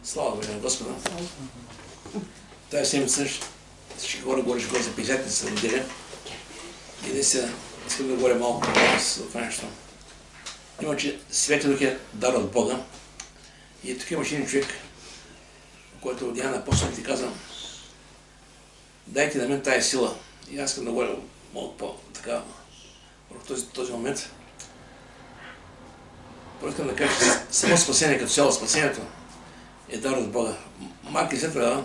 Слава Богу на Господа. Тая седмица ще говориш за Пятидесятница неделя. И наистина искам да говоря малко за това нещо. Има, че Свети Дух е дар от Бога. И тук имаше един човек, който от Диана на апостолите каза: дайте на мен тая сила. И аз искам да говоря малко по-така върху този момент. Първо искам да кажа, че само спасение, като цяло спасението, е дар от Бога. Марк 10,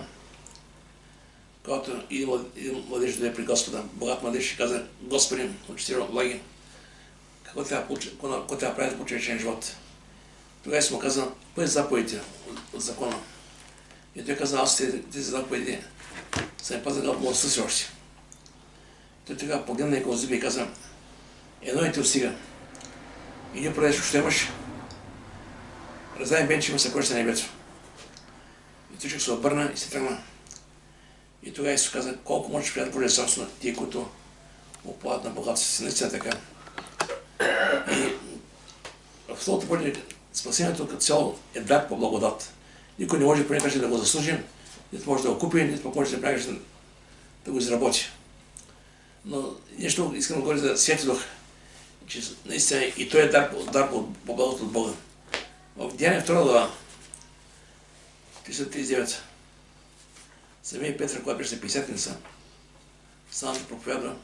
когато и младеж дойде при Господа, богат младеж ще каза: Господи, учителю, благи, какво трябва да прави да получи вечен живот? Тогава му каза: пъй заповедите от закона. И той каза: аз тези заповеди съм ми пазил от младостта си още. Той тогава погледна и зъби и каза: едно и ти остига. Иди продадеш какво имаш, раздай бен, че има съкровище на небето. И той човек се обърна и се тръгна. И тогава Исус каза: колко можеш да продадеш собствено тия, които оплават на богатството си. Наистина така. И в Словото Божие спасението като цяло е дар по благодат. Никой не може по някакъв да го заслужи, нито може да го купи, нито може да го изработи. Но нещо искам да говоря за Свети Дух, че наистина и той е дар по благодат от Бога. В Деяния 2 глава, 339, самия Петър, когато беше Пятидесятница, стана да проповядва.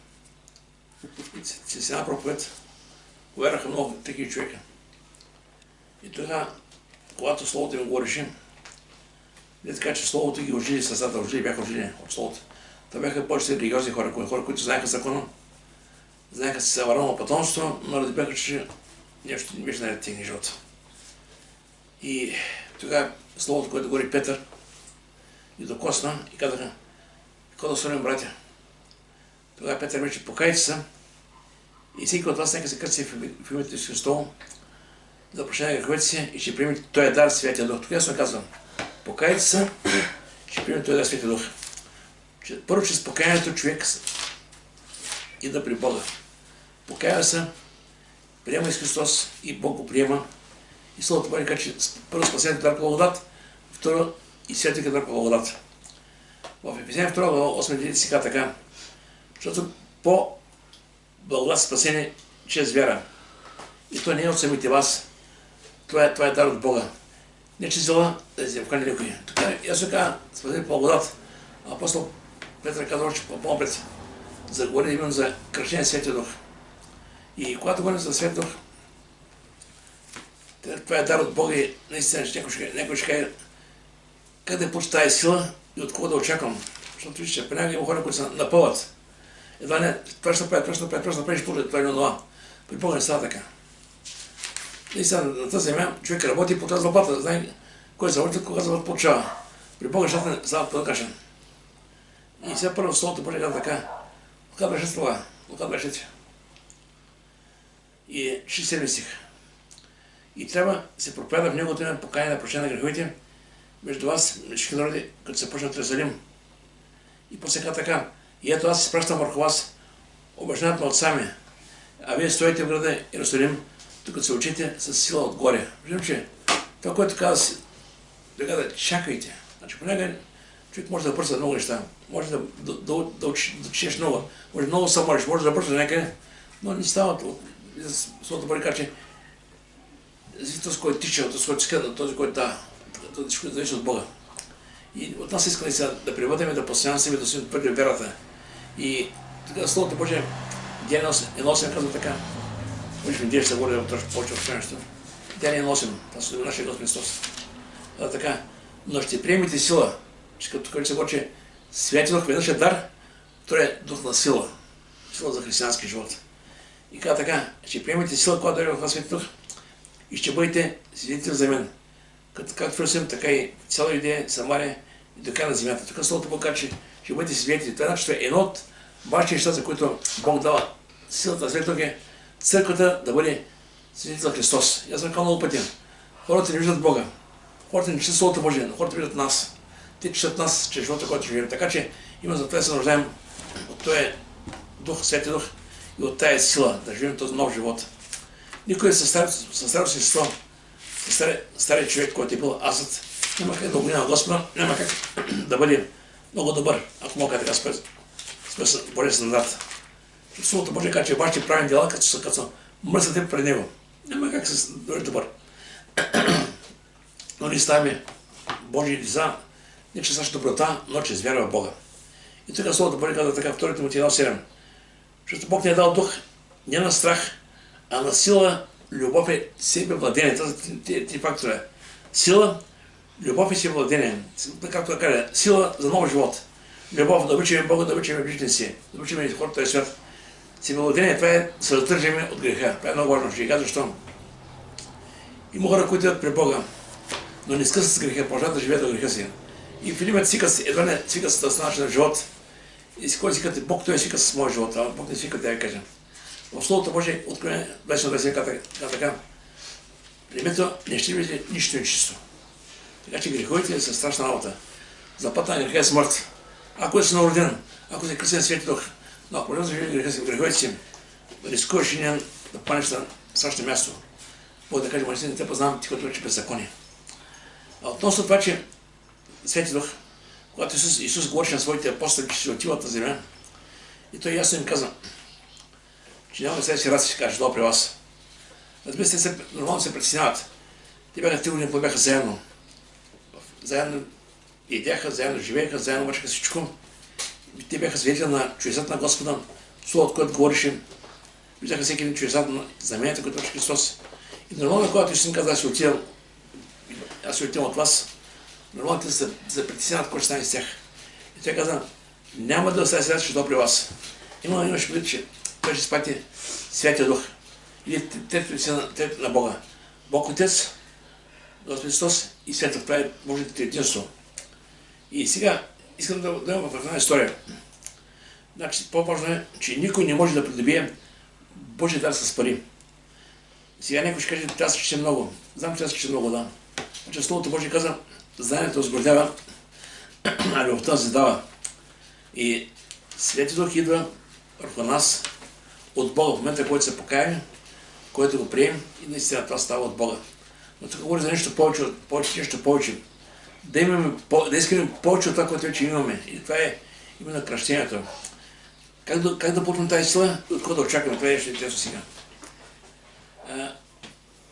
И с една проповед повярваха много такива човека. И тогава, когато Словото им говореше, не така, че Словото ги ожили сърцата, бяха ожили от Словото. Това бяха повече религиозни хора, които знаеха закона, знаеха се Авраамово потомство, но разбираха, че нещо не беше наред техния живот. И тогава Словото, което говори Петър, и докосна и казаха: какво да сторим, братя? Тогава Петър беше: покайте се и всеки от вас нека се кръсти в името Исус Христово за прощение на греховете си и ще приемете този дар Светия Дух. Тук аз казвам: покайте се, ще приемете този дар Светия Дух. Първо, чрез покаянието човек идва при Бога. Покаява се, приема Исус Христос и Бог го приема. И Словото Божие казва, че първо спасението дар по благодат, второ и светлика дар по благодат. В Ефесяни 2 глава 8 си казва така: защото по благодат спасение чрез вяра. И то не е от самите вас. Това е дар от Бога. Не че зела да се вкани никой. Аз се казва спасение по благодат. Апостол Петър казва още по-напред за говори именно за кръщение Светия Дух. И когато говорим за Светия Дух, това е дар от Бога и наистина някой ще каже: как да получи тази сила и от кого да очаквам. Защото вижте, понякога има хора, които се напълват. Едва не, това ще направи, това или това. При Бога не става така. Наистина на тази земя човек работи по тази заплата, знае кой се работи, кога заплата получава. При Бога нещата не стават по кашен. И сега първо Словото Божие казва така: Лука 26 глава, Лука 24. И 67 стих. И трябва да се проповядва в неговото име покаяние на прощение на греховете между вас, всички народи, като се почнат в Иерусалим. И после така: и ето аз изпращам върху вас обещанието на отца ми, а вие стоите в града Иерусалим, тук се учите с сила отгоре. Виждам, че това, което казва, да чакайте. Значи понякога човек може да бърза много неща, може да учиш много, може много се молиш, може да бърза някъде, но не става това. Словото Божие казва, че този, който тича, този, който скъдна, този, който да, този, който зависи от Бога. И от нас искаме сега да превъдем и да постоянно себе да си отвърдим верата. И така Словото Божие, Деяния 1.8 казва така. Може ми деш да говоря точно повече от това нещо. Деяния 1.8, това се нашия Господ Христос. Така: но ще приемете сила, че като се говори, че Свети Дух веднъж е дар, втори е дух на сила. Сила за християнски живот. И казва така: ще приемете сила, когато дойде в вас Свети Дух, и ще бъдете свидетели за мен. Както в Иерусалим, така и цяла Юдея, Самария и до края на земята. Тук Словото Бог казва, че ще бъдете свидетели. Това значи, е едно от важните неща, за които Бог дава силата на Свети Дух, е църквата да бъде свидетел Христос. И аз съм казал много пъти: хората не виждат Бога, хората не четат Словото Божие, но хората виждат нас. Те четат нас чрез живота, който живеем. Така че има за това да се нуждаем от този Дух, Свети Дух и от тази сила да живеем този нов живот. Никой със старото си стария човек, който е бил асът, Няма как да обвинява Господа, няма как да бъде много добър, ако мога така спеса Божия стандарт. Словото Божие казва, че вашите правени дела, като са мръсите пред Него. Няма как да бъдеш добър. Но ние ставаме Божии деца, не чрез нашата доброта, но чрез вяра в Бога. И тук Словото Божие казва така, 2 Тимотей 1:7. Защото Бог ни е дал дух не на страх, а на сила, любов и себевладение. Това са три фактора. Сила, любов и себевладение. Както да кажа, сила за нов живот. Любов, да обичаме Бога, да обичаме ближните си, да обичаме хората този свят. Себевладение, това е да се раздържаме от греха. Това е много важно. Ще ви кажа защо. Има хора, които идват при Бога, но не скъсат с греха, продължават да живеят от греха си. И филимът едва не свика с начин на живот. И си кой си казва, Бог той свика с моя живот, а Бог не свика, тя ви кажа. В Словото Божие откровение 20 казва така. Племето не ще видите нищо нечисто. Така че греховете са страшна работа. Заплата на греха е смърт. Ако си новороден, ако си кръстен Свети Дух, но ако продължаваш да живееш греховете си, рискуваш и да паднеш на страшно място. Бог да каже, не те познавам, ти който вече беззаконие. А относно това, че Свети Дух, когато Исус говореше на своите апостоли, че си отиват на земя, и той ясно им каза, че няма да следващия раз ще каже, долу при вас. Разбира се, нормално се притесняват. Те бяха 3 години, бяха заедно. Заедно идяха, заедно живееха, заедно вършиха всичко. Те бяха свидетели на чудесата на Господа, Словото, което говореше. Виждаха всеки един чудесата на знаменията, които върши Христос. И нормално, когато Исус им каза, аз ще отивам от вас, нормално те се притесняват, какво ще стане с тях. И той каза, няма да оставя сега, ще дойда при вас. Имаш предвид, че той ще спати Святия Дух. Или трето на Бога. Бог Отец, Господ Христос и Святия Дух. Това е Божието единство. И сега искам да имам в една история. Значи, по-важно е, че никой не може да придобие Божия дар с пари. Сега някой ще каже, трябва да се чете много. Знам, че трябва да се чете много, да. Значи, Словото Божие каза, знанието възбуждава, а любовта задава. И Свети Дух идва върху нас от Бога. В момента, който се покаяме, който го приемем и наистина това става от Бога. Но тук говори за нещо повече. Да искаме повече от това, което вече имаме. И това е именно кръщението. Как да получим тази сила, от какво да очакваме? Това е нещо интересно сега.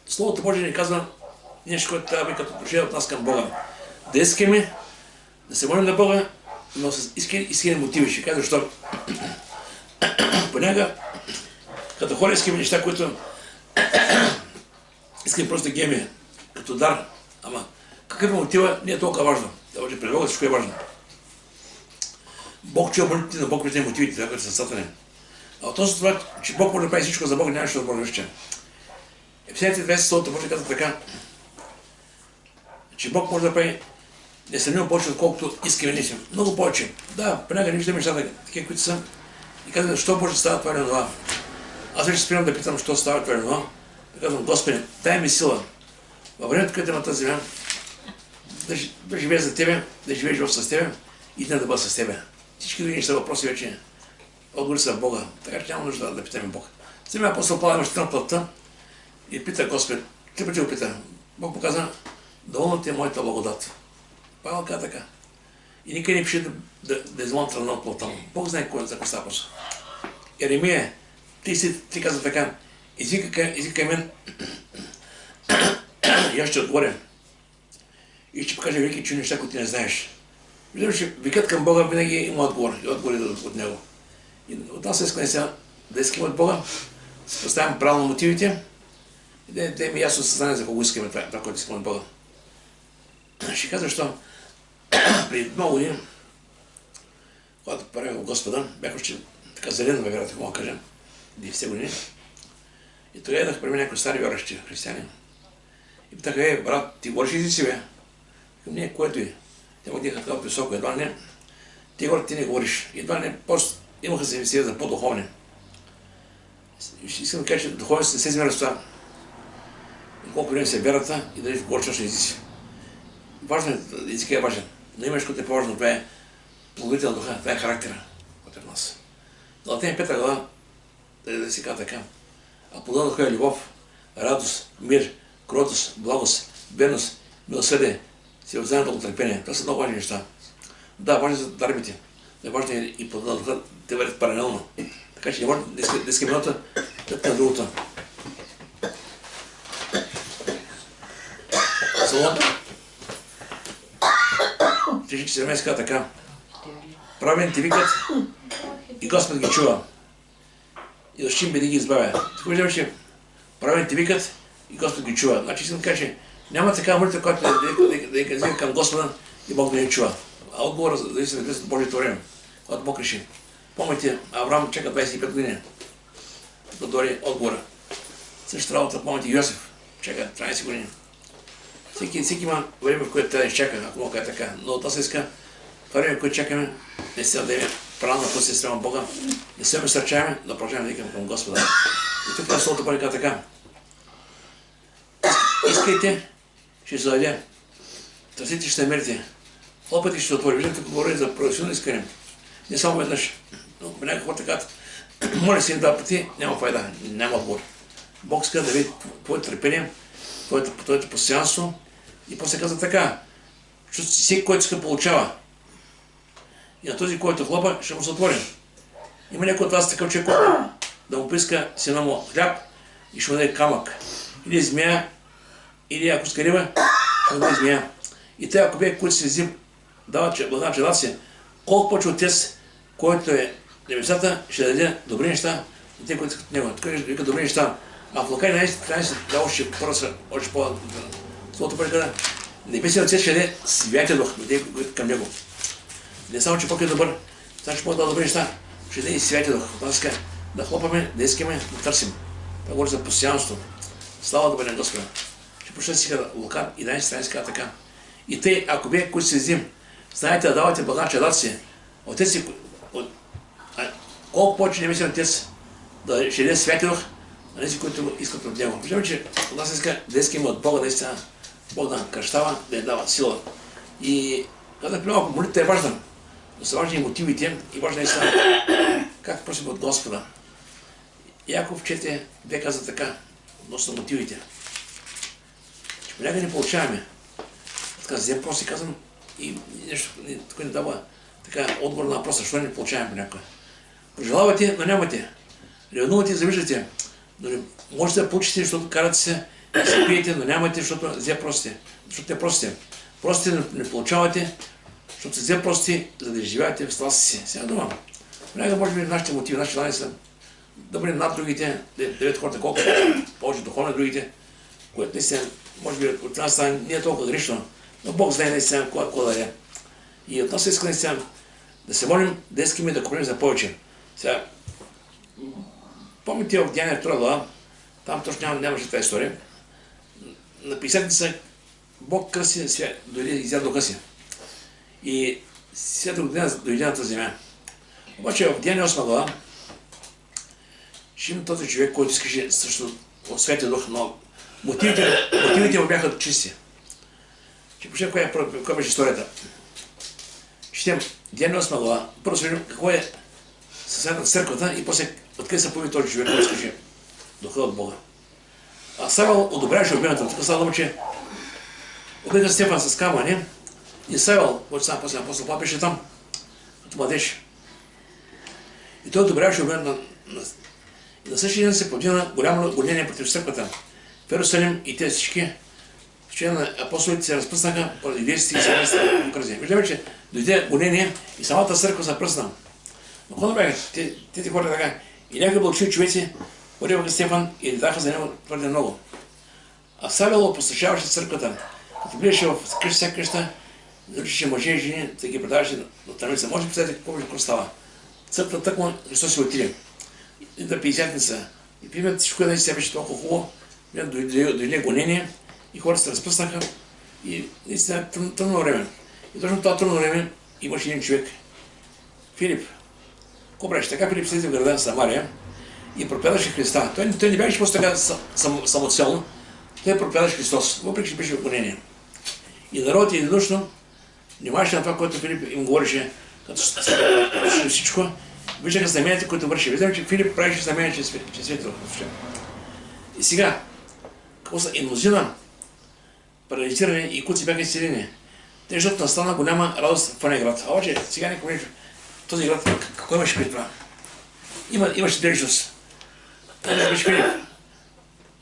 Словото Божие ни казва нещо, което трябва да бъде като отношение от нас към Бога. Да искаме, да се молим на Бога, но с искрени мотиви. Ще кажа защо. Понякога, като хора искаме неща, които искаме просто да геме като дар, ама какъв е мотива, не е толкова важно. Да бъде пред Бога, всичко е важно. Бог чува молитвите на Бог, вижда мотивите, това, които са сатани. А относно това, че Бог може да прави всичко за Бога, няма нищо да Бога. Ефесяните 20 Словото Божие казва така, че Бог може да прави несравнимо повече, отколкото искаме ние сме. Много повече. Да, понякога не виждаме нещата, такива, които са. И казваме, защо Боже става това или това. Аз вече спирам да питам, защо става това или това. Да казвам, Господи, дай ми сила. Във времето, което има тази земя, да живея за Тебе, да живееш живот с Тебе и да бъда с Тебе. Всички други неща въпроси вече отговори са в Бога. Така че няма нужда да питаме Бога. Сега апостол Павел имаше на плътта и пита Господ, три пъти го пита. Бог показа, доволна ти е моята благодат. Павел каза така. И никъде не пише да излънтра на плътта му. Бог знае кой за коста апостол. Еремия, ти каза така, извикай мен, и аз ще отговоря. И ще покажа велики чудни неща, които ти не знаеш. Виждам, че викът към Бога винаги има отговор и отговори от Него. И от нас искаме сега да искаме от Бога, да поставим правилно мотивите и да имаме ясно съзнание за кого искаме това, което искаме от Бога. Ще кажа, защо преди много години, когато правим Господа, бях още така зелен, вероятно, мога да кажа, 90 години. И тогава идах при мен някои стари вярващи християни. И питаха, брат, ти говориш езици, бе? Не, което и. Те му диха така високо, едва не. Ти не говориш. Едва не, просто имаха се мисия за по-духовни. Искам да кажа, че духовност не се измерва с това. Колко време се вярата и дали говориш точно езици. Важно е, езикът е важен. Но имаш което е по-важно, това е плодовете на духа, това е характера, който е в нас. Галатяни 5 глава, да се казва така. А плодът на духа е любов, радост, мир, кротост, благост, верност, милосърдие, си вземе дълготърпение. Това са много важни неща. Да, важни за дарбите. Не важни и по духа те вървят паралелно. Така че не може днеска минута да на другото. Солон 3:17 казва така. Праведните викат и Господ ги чува. И да щим беди ги избавя. Така виждаме, че праведните викат и Господ ги чува. Значи искам да кажа, че няма такава молитва, която да излезе към Господа и Бог да не чува. А отговора зависи от Божието време, когато Бог реши. Помните, Авраам чака 25 години да дойде отговора. Същата работа, помните, Йосиф чака 13 години. Всеки има време, в което трябва да изчака, ако мога да така. Но това се иска, това време, в което чакаме, не се да имаме право на пътя срещу Бога, не се насърчаваме, да продължаваме да викаме към Господа. И тук на Словото Божие казва така. Искайте, ще се даде. Търсите, ще намерите. Опити ще отвори. Виждате, тук говори за професионално искане. Не само веднъж. Но някакво така. Моля си два пъти, няма файда, няма отбор. Бог иска да види твоето търпение, твоето постоянство. И после казва така. Всеки, който иска, получава. И на този, който хлопа, ще му се отвори. Има някой от вас такъв човек, да му поиска сина му хляб и ще му даде камък. Или змия, или ако иска риба, ще му даде змия. И те, ако вие, които се взим, дават благодатна челация, колко повече Отец, който е небесата, ще даде добри неща и те, които искат от него. Така вика добри неща. А в Лука 11:13 да още по... Словото Божие казва, небесният Отец ще даде святия дух към него. Не само, че Бог е добър, само, че Бог дава добри неща, ще даде и святия дух. Да хлопаме, да искаме, да търсим. Това говори за постоянство. Слава да бъде на Господа. Ще почне сега Лука 11:13 казва така. И тъй, ако вие, които се взим, знаете да давате благодатна челация, Отец си, колко повече небесен Отец да ще даде святия дух на тези, които искат от него. Виждаме, че от нас иска да искаме от Бога, наистина Бог да кръщава, да я дава сила. И казах при малко, молитвата е важна, но са важни и мотивите и важна наистина как просим от Господа. Яков 4:2 каза така, относно мотивите. Че понякога не получаваме. Така, взем просто си казвам и нещо тук не дава така отговор на въпроса, защо не получаваме понякога. Пожелавате, но нямате. Ревнувате, завиждате, но не можете да получите, защото карате се, да се пиете, но нямате, защото взе просите. Защото те просите. Просите не получавате, защото се взе просите, за да изживявате в сласа си. Сега думам. Понякога може би нашите мотиви, нашите желания са да бъдем над другите, да видят хората колко повече духовни другите, което наистина, може би от нас стане не е толкова грешно, но Бог знае наистина какво да е. И от нас иска наистина да се молим, да искаме да купим за повече. Сега, помните в Деяния 2 глава, там точно нямаше тази история. На 50-ница Бог кръсти, дойде и изяда духа си. И света година дойде на тази земя. Обаче в Деяния 8 глава ще има този човек, който искаше също от Светия Дух, но мотивите му бяха чисти. Ще почнем коя беше историята. Четем Деяния 8 глава. Първо се видим какво е съседната църквата и после откъде се появи този човек, който искаше духа от Бога. А Савел одобряваше обвинението. Тук става дума, че обида Стефан с камъни и Савел, който стана после апостол Павел, беше там, като младеж. И той одобряваше обвинението и на същия ден се подвина голямо гонение против църквата в Иерусалим и тези всички членове на апостолите се разпръснаха поради вестите и съвместни окръзи. Виждаме, че дойде гонение и самата църква се пръсна. Но какво бяха тези хора така? И някакви бълчиви човеци подиваха Стефан и даха за него твърде много. А Савел опустошаваше църквата. Като влизаше в къща, всяка къща, заричаше мъже и жени, да ги предаваше до търмица. Може да представите какво става. Църквата тъкмо Христос се отиде. И да 50-ница. И примерът всичко да си беше толкова хубаво. Дойде гонение и хората се разпръснаха. И наистина трудно време. И точно това трудно време имаше един човек. Филип. Какво правеше? Така Филип слезе в града на Самария и проповядваше Христа. Той не беше просто така самоцелно. Той проповядваше Христос, въпреки че беше в гонение. И народът единодушно внимаваше на това, което Филип им говореше, като всичко. Виждаха знаменията, които върши. Виждаме, че Филип правеше знамения, че светил. И сега, какво са? И мнозина парализирани и куци бяха изцелени. Те защото настана голяма радост в този град. А обаче сега не комеш този град, какво имаше при това? Имаше дрежност. Той беше Филип.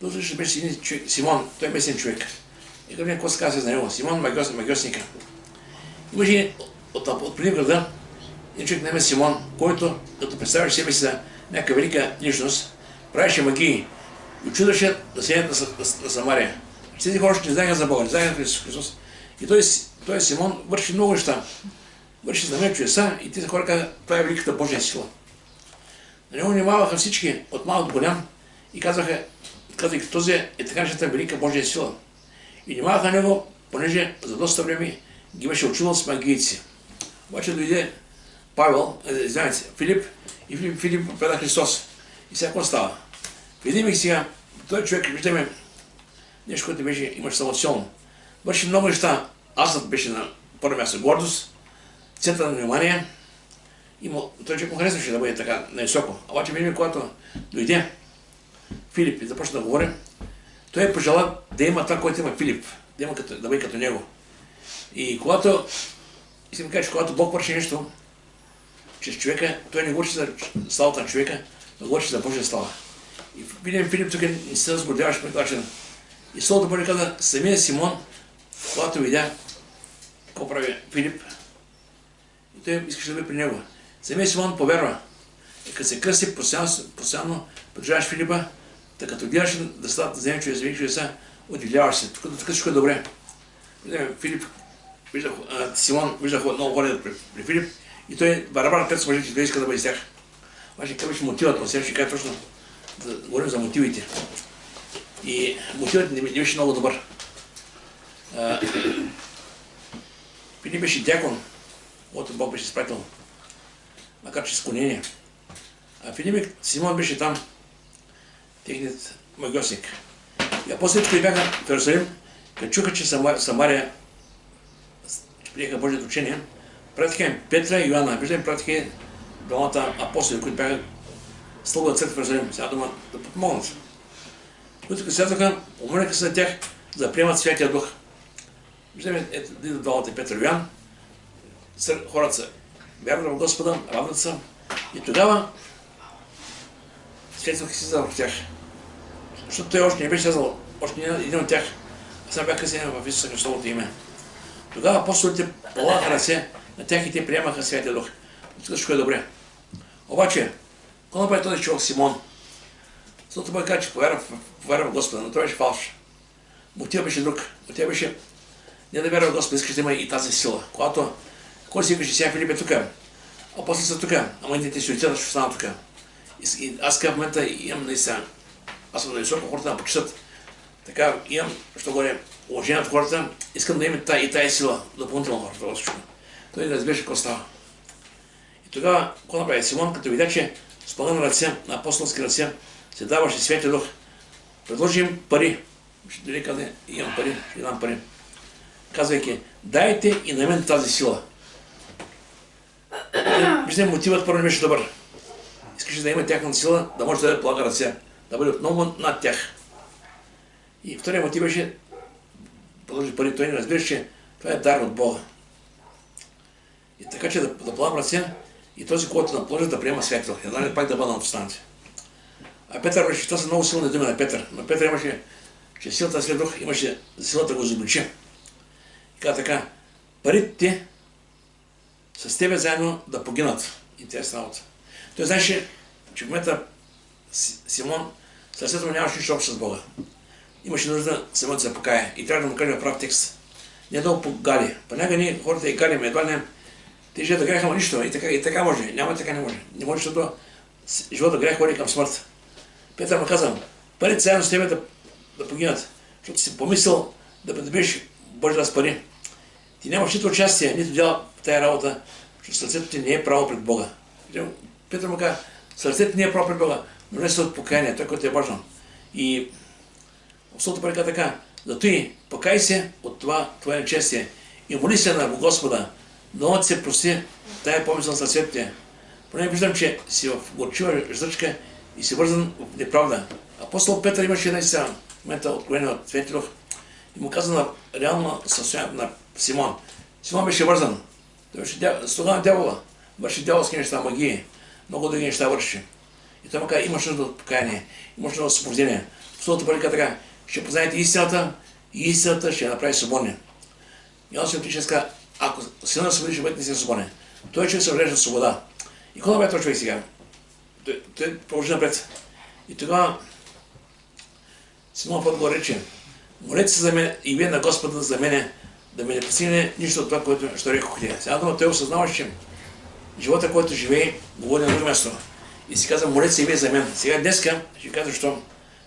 Този беше един човек, Симон, той беше един човек. И като какво се казва за него? Симон магиосника. Имаше от преди града един човек на име Симон, който, като представяше себе си за някаква велика личност, правеше магии и очудваше населението на Самария. Тези хора ще не знаеха за Бога, не знаеха за Христос. И той Симон върши много неща. Върши знамения, чудеса и тези хора казаха, това е великата Божия сила. На него внимаваха всички от малък до голям и казваха, този е така наречената велика Божия сила. И внимаваха на него, понеже за доста време ги беше очувал с магийци. Обаче дойде Филип и Филип преда Христос. И сега какво става? Видим сега, той човек, виждаме нещо, което имаше самосилно. Върши много неща. Асът беше на първо място гордост, център на внимание. Той човек му харесваше да бъде така най-високо. Обаче видим, когато дойде Филип и започна да говори, той пожела да има това, което има Филип, да бъде като него. И когато, искам да кажа, че когато Бог върши нещо чрез човека, той не говори за славата на човека, но говори за Божия слава. И видим Филип тук не се разгордяваше по начин. И Словото Божие каза, самия Симон, когато видя какво прави Филип, и той искаше да бъде при него. Самия Симон повярва. И като се кръсти, постоянно поддържаваш Филипа, така като гледаш да стават да вземе чрез велики чудеса, удивляваш се. Тук всичко е добре. Филип, Симон вижда много хора при Филип и той барабар пет с мъжите, той иска да бъде с тях. Обаче какъв беше мотивът, но сега ще кажа точно да говорим за мотивите. И мотивът не беше много добър. Филип беше дякон, когато Бог беше изпратил, макар че с клонение. А Филип Симон беше там, техният магиосник. И апостолите, които бяха в Иерусалим, като чуха, че Самария приеха Божието учение, пратиха им Петра и Йоанна. Виждаме, пратиха им двамата апостоли, които бяха слуга църква в Иерусалим, сега да подпомогнат. Които като слязаха, помолиха се на тях, за да приемат Святия Дух. Виждаме, ето двамата Петра и Йоан, хората са вярват в Господа, радват се и тогава Святия Дух си слиза върху тях. Защото той още не беше слязал, още не един от тях, а сам бях кръстени в Исуса Христовото име. Тогава апостолите полагаха ръце на тях и те приемаха Святия Дух. Всичко е добре. Обаче, какво направи този човек Симон? Защото той каза, че повярва в Господа, но това беше фалш. Мотивът беше друг. Мотивът беше не да вярва в Господа, искаш да има и тази сила. Когато кой си викаше, сега Филип е тук, апостолите са тук, ама те си отидат, ще останат тук. И аз в момента имам наистина, аз съм на високо, хората да почитат. Така имам, що горе, уважение от хората, искам да имаме и тая сила, допълнително хората. Той не разбираше какво става. И тогава, какво направи Симон, като видя, че с пълна ръце, на апостолски ръце, се даваше Святия Дух, предложи им пари. Дали каза, имам пари, ще дам пари. Казвайки, дайте и на мен тази сила. Виждаме, мотивът първо не беше добър. Искаше да има тяхната сила, да може да полага ръце, да бъде отново над тях. И втория мотив беше, продължи пари, той не разбираше, че това е дар от Бога. И така, че да полага ръце и този, който наположи да приема Святия Дух, едва ли пак да бъда от останалите. А Петър беше, това са много силни думи на Петър, но Петър имаше, че силата на Святия Дух имаше силата да го изобличи. И каза така, парите с тебе заедно да погинат. Интересна работа. Той знаеше, че в момента Симон сърцето му нямаше нищо общо с Бога. Имаше нужда Симон да се покая и трябва да му каже прав текст. Не да го погали. Понякога ние хората и галим, едва не те живеят да греха, но нищо. И така може. Няма така не може. Не може, защото живота грех ходи към смърт. Петър му каза, парите заедно с тебе да погинат. Защото си помислил да придобиеш Божия с пари. Ти нямаш нито участие, нито дял в тази работа, защото сърцето ти не е право пред Бога. Петър му каза, сърцето не е право пред Бога, но не са от покаяние, той, който е важно. И Словото Божие така, зато и покай се от това твое нечестие и моли се на Господа, да ти се прости тая помисъл на сърцето ти. Поне виждам, че си в горчива ждъчка и си вързан в неправда. Апостол Петър имаше наистина в момента откровение от Светия Дух и му каза на реално състоянието на Симон. Симон беше вързан. Той беше слуга на дявола. Върши дяволски неща, магии. Много други неща върши. И той му каза, имаш нужда от покаяние, имаш нужда от освобождение. Словото Божие така, ще познаете истината и истината ще я направи свободни. И он се отише и каза, ако сина свободи, ще бъдете не си свободен. Той човек се врежда в свобода. И какво направи този човек сега? Той продължи напред. И тогава Симон Петър го рече, молете се за мен и вие на Господа за мене, да ме не постигне нищо от това, което ще рекохте. Сега дума той осъзнава, че живота, който живее, го води на друго място. И си казва, молете се и вие за мен. Сега днеска ще кажа защо.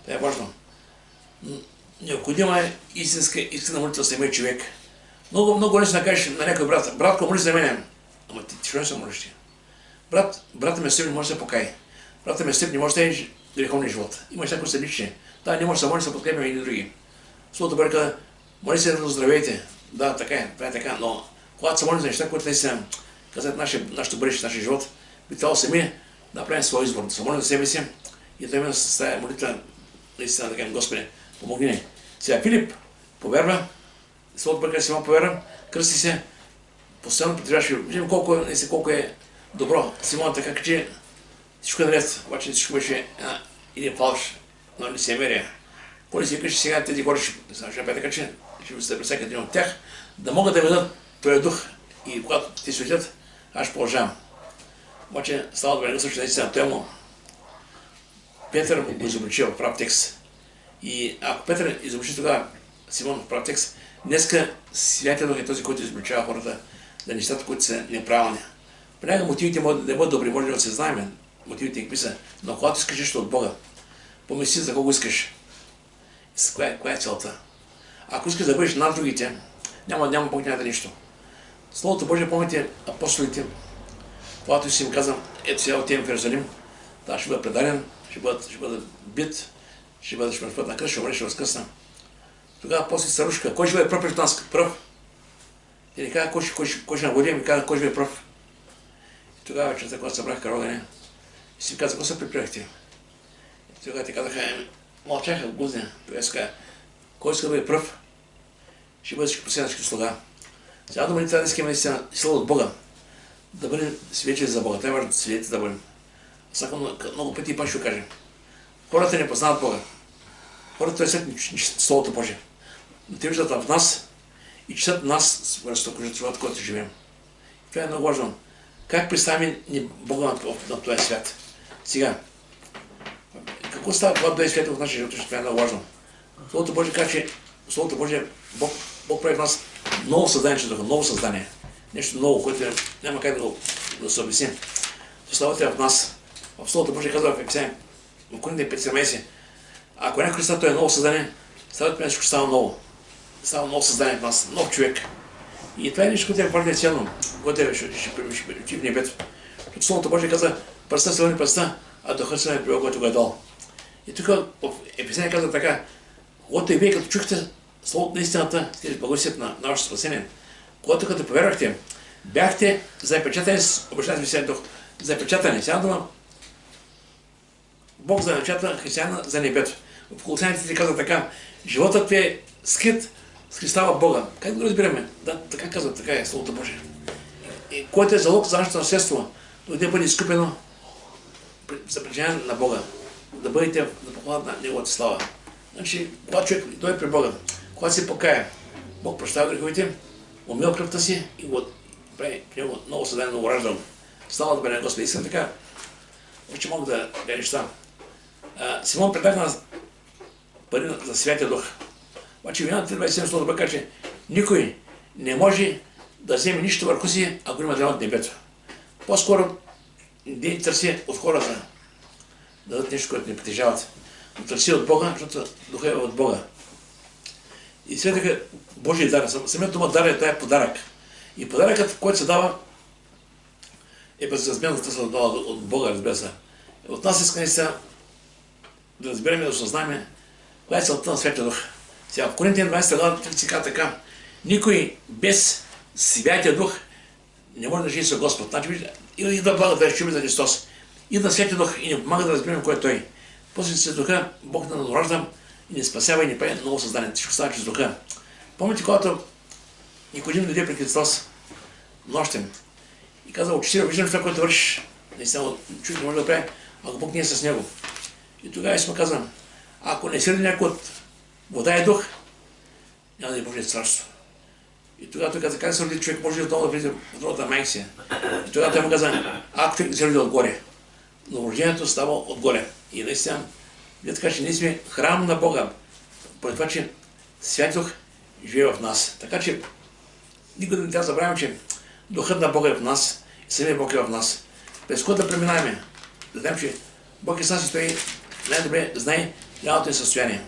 Това е важно. Необходима е истинска молитва за самия човек. Много лесно да кажеш на някой брат, братко, моли за мен. Ама ти що не се молиш ти? Брата ме не може да се покай. Брата ме не може да е греховния живот. Имаш някои седмични. Да, не може да се моли, да се подкрепяме и други. Словото Божие казва, моли се да здравейте. Да, така е, това е така, но когато се молим за неща, които наистина казват нашето бъдеще, нашия живот, би трябвало сами да направим своя избор, да се молим за себе си и да имаме с тази молитва наистина да кажем, Господи, помогни ни. Сега Филип повярва, Словото Божие Симон повярва, кръсти се, постоянно притежаваше, виждаме колко е добро. Симон така качи, всичко е наред, обаче всичко беше един фалш, но лицемерие. Коли си кажеш сега тези хора ще направят така, че ще се пресека един от тях, да могат да ми дадат този дух и когато ти светят, аз ще продължавам. Обаче става добре, не също наистина тема. Петър го изобличи в прав текст. И ако Петър изобличи тогава Симон в прав текст, днеска Святия Дух е този, който изобличава хората за нещата, които са неправилни. Понякога мотивите могат да бъдат добри, може да се знаем мотивите какви са, но когато искаш нещо от Бога, помисли за кого искаш. Коя е целта? Ако искаш да бъдеш над другите, няма Бог няма да нищо. Словото Божие, помните апостолите, когато си им каза, ето сега отивам в Иерусалим, да, ще бъда предаден, ще бъда бит, ще бъда на кръст, ще умре, ще възкръсна. Тогава апостолите се рушиха, кой ще бъде пръв пред нас? Пръв. И не каза, кой ще нагодим, и каза, кой ще бъде пръв. И тогава вечерта, когато събраха рогане, и си каза, какво се припряхте? И тогава те казаха, мълчаха в гузня. Тогава си каза, кой иска да бъде пръв, ще бъде последващи слуга. Сега дума ни трябва да искаме наистина сила от Бога, да бъдем свидетели за Бога. Това е важно свидетели да бъдем. Всяко много пъти и пак ще кажа. Хората не познават Бога. Хората е след Словото Божие. Но те виждат в нас и четат нас в живота, който живеем. Това е много важно. Как представим Бога на този свят? Сега, какво става, когато дойде свят в нашия живот? Това е много важно. Словото Божие казва, че Словото Божие, Бог прави в нас ново създание, ново създание. Нещо ново, което няма как да се обясни. Словото е в нас. В Словото Божие казва в Ефесяни, в Коринтяни 5:17, ако някой Христа, той е ново създание, става всичко става ново. Става ново създание в нас, нов човек. И това е нещо, което е твърде ценно, което ще в небето. Защото Словото Божие казва, пръста се върни пръста, а духът се не прибива, който го е дал. И тук в Ефесяни казва така, когато и вие като чухте Словото на истината, сте благовестието на нашето спасение. Когато като повярвахте, бяхте запечатани с обещанието ви Святия Дух. Запечатани. Сега дума, Бог запечата християна за небето. В Колосяните ти казва така, животът ви е скрит с Христа в Бога. Как да го разбираме? Да, така казва, така е Словото Божие. И който е залог за нашето наследство, да бъде изкупено за причина на Бога. Да бъдете да покладат на Неговата слава. Значи, когато човек дойде при Бога, когато се покая, Бог прощава греховете, умил кръвта си и го прави при него ново създание, ново раждане. Слава да бъде на Господи. Искам така, че мога да кажа неща. Симон предахна пари за Святия Дух. Обаче вината 27 Словото Божие казва, че никой не може да вземе нищо върху си, ако има дрема от небето. По-скоро не търси от хората да дадат нещо, което не притежават. Но търси от Бога, защото Духа е от Бога. И след Божия дар. Самият дума дар е тая подарък. И подаръкът, който се дава, е безразбирно, да се дава от Бога, разбира се. От нас иска наистина да разберем и да осъзнаем коя е целта на Святия Дух. Сега в Коринтяни 12 глава се казва така, никой без Святия Дух не може да живее с Господ. Значи, идва Бога да чуем за Христос. Идва Святия Дух и ни помага да разберем кой е Той. После с Духа Бог да наражда и ни спасява и ни прави ново създание. Всичко става чрез Духа. Помните, когато Никодим дойде при Христос нощем и каза: учителю, виждам това, което вършиш. Наистина, човек не може да прави, ако Бог не е с него. И тогава Исус му каза: ако не се роди някой от вода и дух, няма да е Божие царство. И тогава той каза: как се роди човек, може ли отново да влезе в родата майка си? И тогава той му каза: ако човек не се роди отгоре, но рождението става отгоре. И наистина, вие така, че ние сме храм на Бога, поради това, че Свят Дух живее в нас. Така че никога не трябва да забравяме, че Духът на Бога е в нас и самия Бог е в нас. През който да преминаваме, да знаем, че Бог е с нас и Той най-добре знае реалното ни състояние.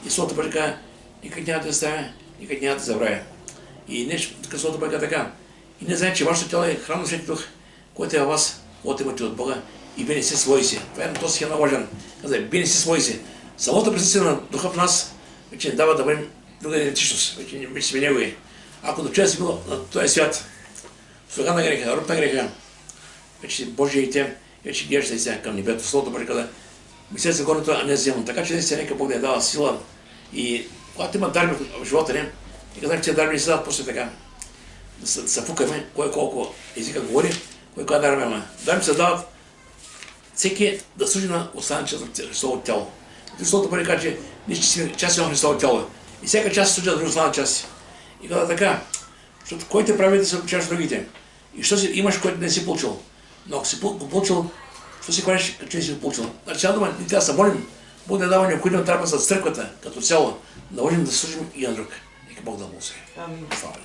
И Словото Божие казва: никак няма да оставя, никак няма да забравя. И нещо, така Словото Божие така. И не знае, че вашето тяло е храм на Святия Дух, който е във вас, който имате от Бога, и вие не се свои си. Това е на този схема важен. Казва: вие не се свои си. Самото присъствие на Духа в нас вече не дава да бъдем друга идентичност. Вече сме негови. Ако до вчера си бил на този свят, слуга на греха, роб на греха, вече си Божия и тем, вече гледаш да сега към небето. Словото Божие каза: мисля за горното, а не земно. Така че наистина нека Бог да е дава сила. И когато има дарби в живота ни, и казах, че тези дарби не се дават после така. Да се фукаме, кой колко езика говори, кой коя дарби има. Дарби се дават всеки да служи на останалите част от Христовото тяло. Словото Божие казва, че ние ще сме част на Христовото тяло. И всяка част служи на друга останала част. И каза така: защото кой те прави да се обучаваш другите? И що си имаш, който не си получил? Но ако си го получил, що си хванеш, като не си го получил? Значи цяла дума, ние трябва да се молим Бог да дава необходима дарба за църквата като цяло, да можем да служим и на друг. Нека Бог да му се. Амин. Слава